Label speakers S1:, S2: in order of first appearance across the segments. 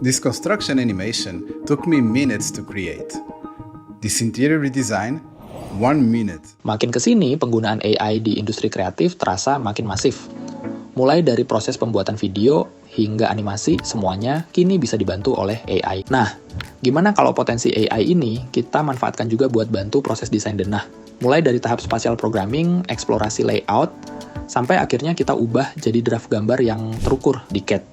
S1: This construction animation took me minutes to create. This interior redesign, 1 minute.
S2: Makin kesini, penggunaan AI di industri kreatif terasa makin masif. Mulai dari proses pembuatan video hingga animasi, semuanya kini bisa dibantu oleh AI. Nah, gimana kalau potensi AI ini kita manfaatkan juga buat bantu proses desain denah? Mulai dari tahap spatial programming, eksplorasi layout, sampai akhirnya kita ubah jadi draft gambar yang terukur di CAD.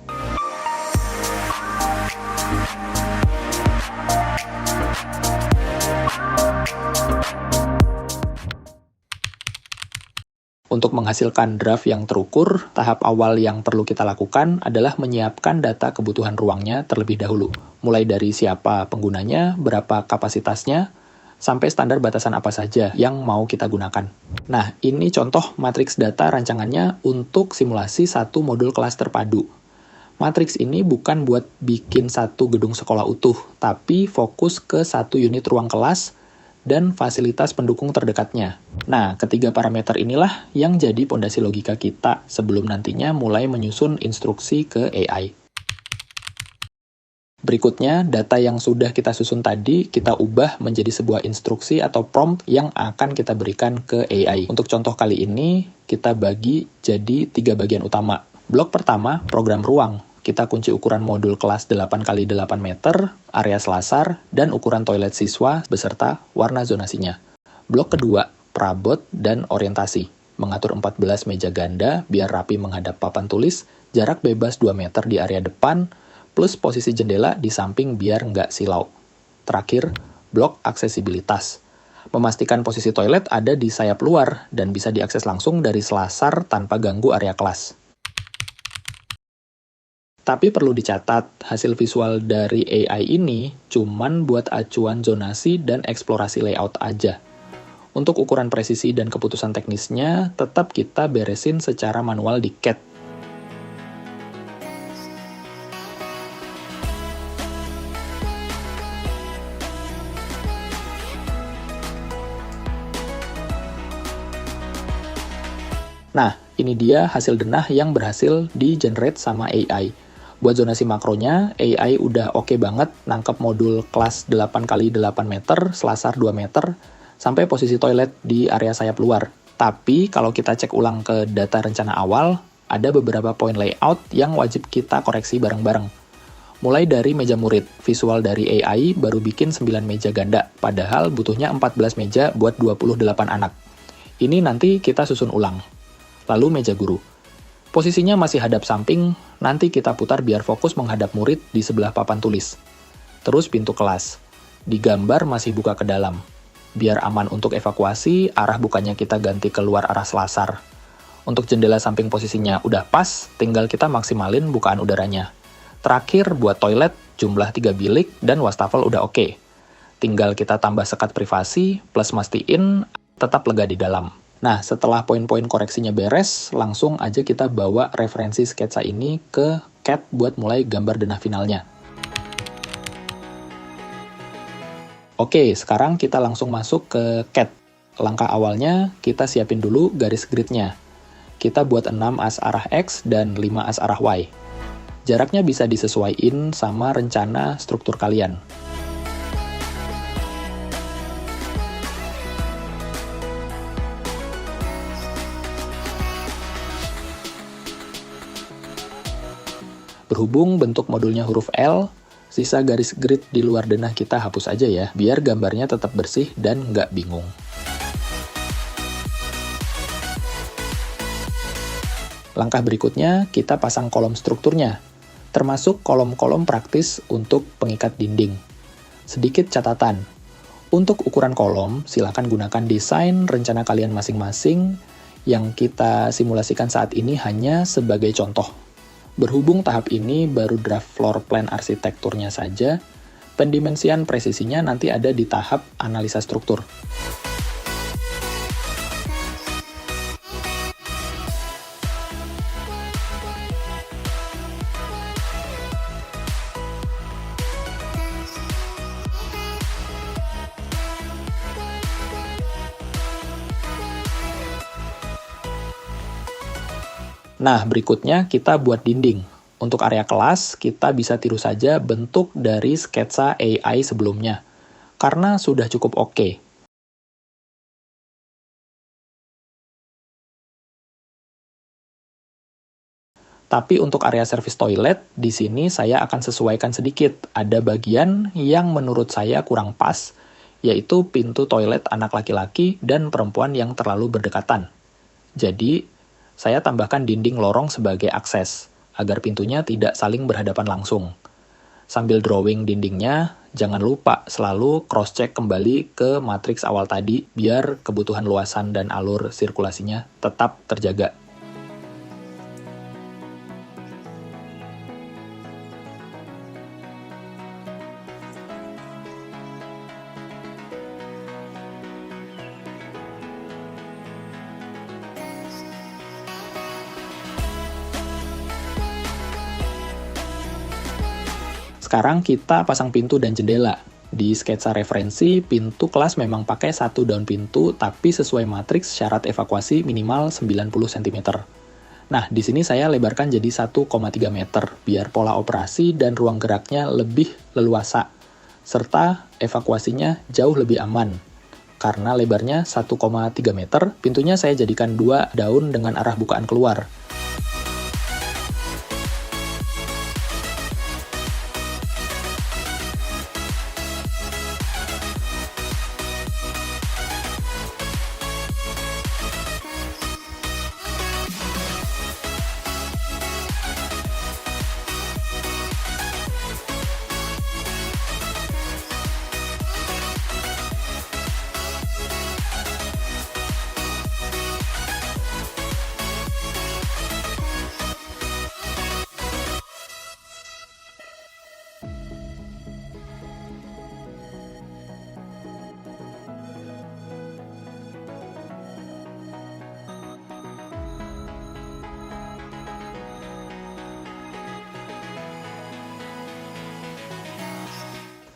S2: Untuk menghasilkan draft yang terukur, tahap awal yang perlu kita lakukan adalah menyiapkan data kebutuhan ruangnya terlebih dahulu. Mulai dari siapa penggunanya, berapa kapasitasnya, sampai standar batasan apa saja yang mau kita gunakan. Nah, ini contoh matriks data rancangannya untuk simulasi satu modul kelas terpadu. Matriks ini bukan buat bikin satu gedung sekolah utuh, tapi fokus ke satu unit ruang kelas dan fasilitas pendukung terdekatnya. Nah, ketiga parameter inilah yang jadi pondasi logika kita sebelum nantinya mulai menyusun instruksi ke AI. Berikutnya, data yang sudah kita susun tadi, kita ubah menjadi sebuah instruksi atau prompt yang akan kita berikan ke AI. Untuk contoh kali ini, kita bagi jadi 3 bagian utama. Blok pertama, program ruang. Kita kunci ukuran modul kelas 8x8 meter, area selasar, dan ukuran toilet siswa beserta warna zonasinya. Blok kedua, perabot dan orientasi. Mengatur 14 meja ganda biar rapi menghadap papan tulis, jarak bebas 2 meter di area depan, plus posisi jendela di samping biar nggak silau. Terakhir, blok aksesibilitas. Memastikan posisi toilet ada di sayap luar dan bisa diakses langsung dari selasar tanpa ganggu area kelas. Tapi perlu dicatat, hasil visual dari AI ini cuman buat acuan zonasi dan eksplorasi layout aja. Untuk ukuran presisi dan keputusan teknisnya, tetap kita beresin secara manual di CAD. Nah, ini dia hasil denah yang berhasil di-generate sama AI. Buat zonasi makronya, AI udah oke banget nangkep modul kelas 8x8 meter, selasar 2 meter, sampai posisi toilet di area sayap luar. Tapi kalau kita cek ulang ke data rencana awal, ada beberapa poin layout yang wajib kita koreksi bareng-bareng. Mulai dari meja murid, visual dari AI baru bikin 9 meja ganda, padahal butuhnya 14 meja buat 28 anak. Ini nanti kita susun ulang. Lalu meja guru. Posisinya masih hadap samping, nanti kita putar biar fokus menghadap murid di sebelah papan tulis. Terus pintu kelas. Digambar masih buka ke dalam. Biar aman untuk evakuasi, arah bukanya kita ganti keluar arah selasar. Untuk jendela samping posisinya udah pas, tinggal kita maksimalin bukaan udaranya. Terakhir, buat toilet, jumlah 3 bilik dan wastafel udah oke. Tinggal kita tambah sekat privasi, plus mastiin tetap lega di dalam. Nah, setelah poin-poin koreksinya beres, langsung aja kita bawa referensi sketsa ini ke CAD buat mulai gambar denah finalnya. Oke, sekarang kita langsung masuk ke CAD. Langkah awalnya, kita siapin dulu garis gridnya. Kita buat 6 as arah X dan 5 as arah Y. Jaraknya bisa disesuaiin sama rencana struktur kalian. Berhubung bentuk modulnya huruf L, sisa garis grid di luar denah kita hapus aja ya, biar gambarnya tetap bersih dan nggak bingung. Langkah berikutnya, kita pasang kolom strukturnya, termasuk kolom-kolom praktis untuk pengikat dinding. Sedikit catatan, untuk ukuran kolom, silakan gunakan desain rencana kalian masing-masing yang kita simulasikan saat ini hanya sebagai contoh. Berhubung tahap ini baru draft floor plan arsitekturnya saja, pendimensian presisinya nanti ada di tahap analisa struktur. Nah, berikutnya kita buat dinding. Untuk area kelas, kita bisa tiru saja bentuk dari sketsa AI sebelumnya, karena sudah cukup oke. Tapi untuk area service toilet, di sini saya akan sesuaikan sedikit. Ada bagian yang menurut saya kurang pas, yaitu pintu toilet anak laki-laki dan perempuan yang terlalu berdekatan. Jadi, saya tambahkan dinding lorong sebagai akses, agar pintunya tidak saling berhadapan langsung. Sambil drawing dindingnya, jangan lupa selalu cross-check kembali ke matriks awal tadi, biar kebutuhan luasan dan alur sirkulasinya tetap terjaga. Sekarang kita pasang pintu dan jendela. Di sketsa referensi, pintu kelas memang pakai 1 daun pintu, tapi sesuai matriks syarat evakuasi minimal 90 cm. Nah, di sini saya lebarkan jadi 1,3 meter, biar pola operasi dan ruang geraknya lebih leluasa, serta evakuasinya jauh lebih aman. Karena lebarnya 1,3 meter, pintunya saya jadikan 2 daun dengan arah bukaan keluar.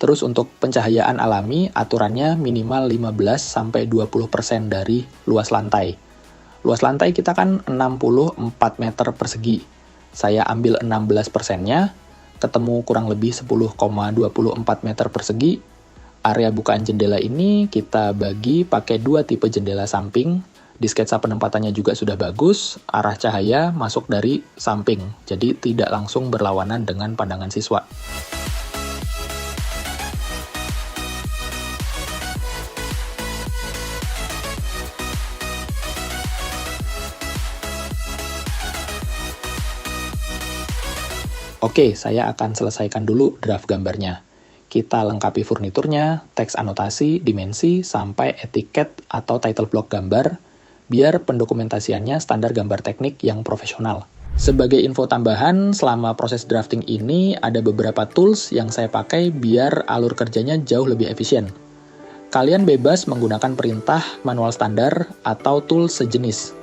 S2: Terus untuk pencahayaan alami, aturannya minimal 15-20% dari luas lantai. Luas lantai kita kan 64 meter persegi. Saya ambil 16%-nya, ketemu kurang lebih 10,24 meter persegi. Area bukaan jendela ini kita bagi pakai 2 tipe jendela samping. Di sketsa penempatannya juga sudah bagus, arah cahaya masuk dari samping, jadi tidak langsung berlawanan dengan pandangan siswa. Oke, saya akan selesaikan dulu draft gambarnya. Kita lengkapi furniturnya, teks anotasi, dimensi, sampai etiket atau title block gambar, biar pendokumentasiannya standar gambar teknik yang profesional. Sebagai info tambahan, selama proses drafting ini ada beberapa tools yang saya pakai biar alur kerjanya jauh lebih efisien. Kalian bebas menggunakan perintah manual standar atau tools sejenis.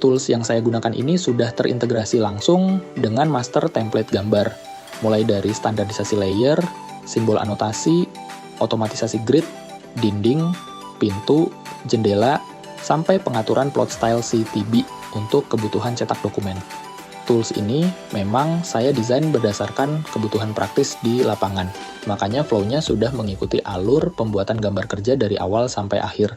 S2: Tools yang saya gunakan ini sudah terintegrasi langsung dengan master template gambar, mulai dari standarisasi layer, simbol anotasi, otomatisasi grid, dinding, pintu, jendela, sampai pengaturan plot style CTB untuk kebutuhan cetak dokumen. Tools ini memang saya desain berdasarkan kebutuhan praktis di lapangan, makanya flow-nya sudah mengikuti alur pembuatan gambar kerja dari awal sampai akhir.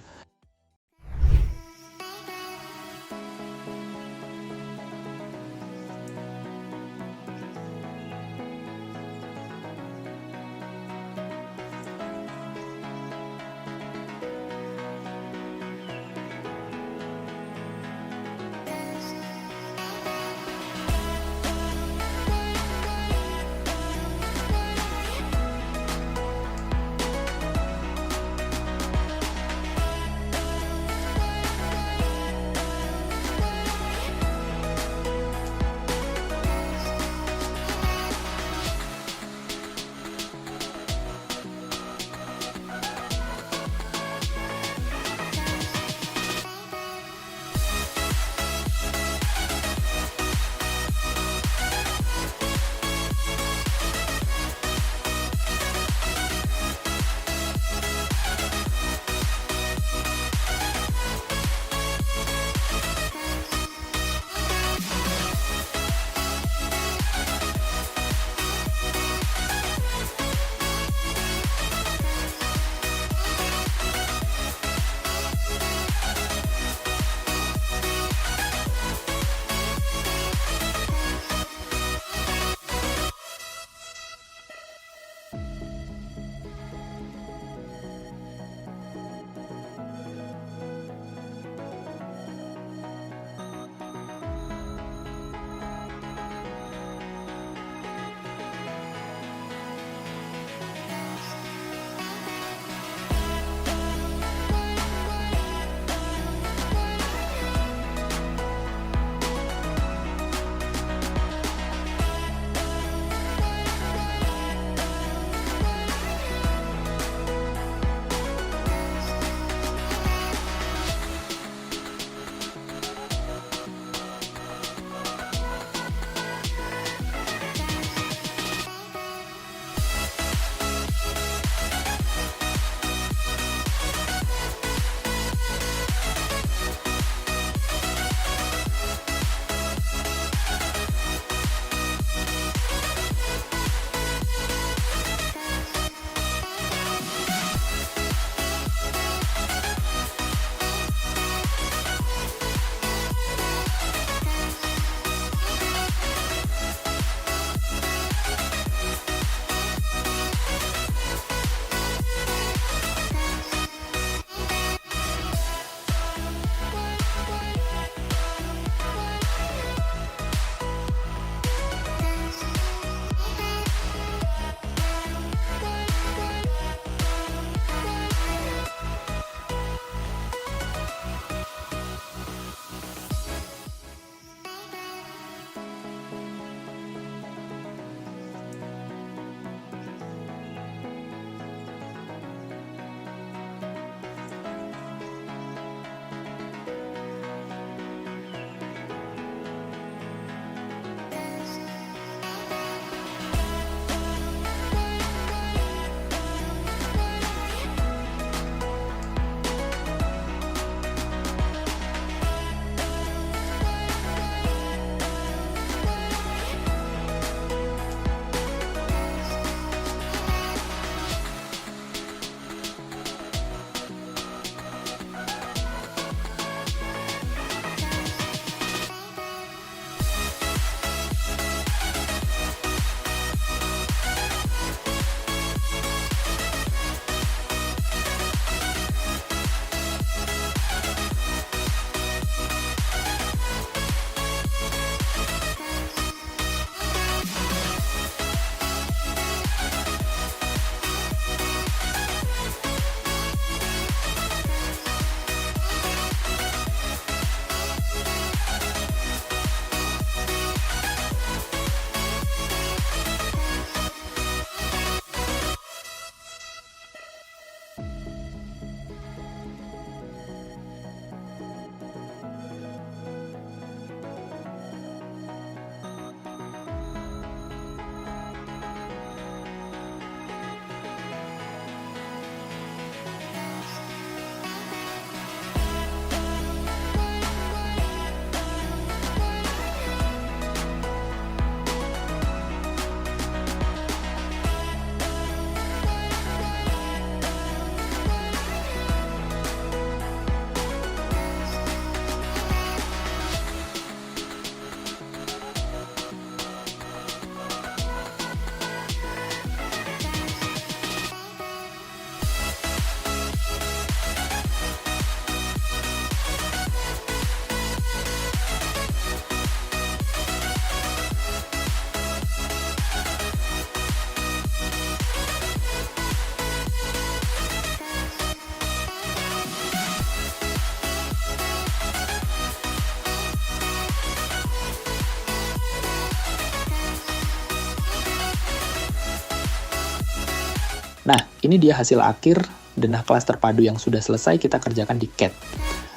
S2: Nah, ini dia hasil akhir denah kelas terpadu yang sudah selesai kita kerjakan di CAD.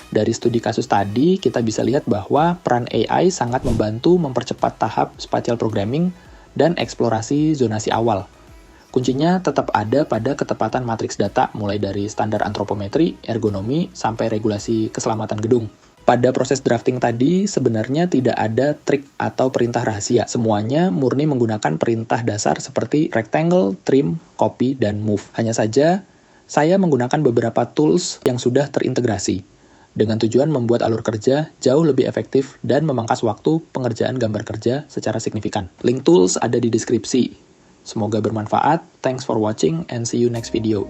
S2: Dari studi kasus tadi, kita bisa lihat bahwa peran AI sangat membantu mempercepat tahap spatial programming dan eksplorasi zonasi awal. Kuncinya tetap ada pada ketepatan matriks data, mulai dari standar antropometri, ergonomi, sampai regulasi keselamatan gedung. Pada proses drafting tadi, sebenarnya tidak ada trik atau perintah rahasia. Semuanya murni menggunakan perintah dasar seperti rectangle, trim, copy, dan move. Hanya saja, saya menggunakan beberapa tools yang sudah terintegrasi, dengan tujuan membuat alur kerja jauh lebih efektif dan memangkas waktu pengerjaan gambar kerja secara signifikan. Link tools ada di deskripsi. Semoga bermanfaat. Thanks for watching and see you next video.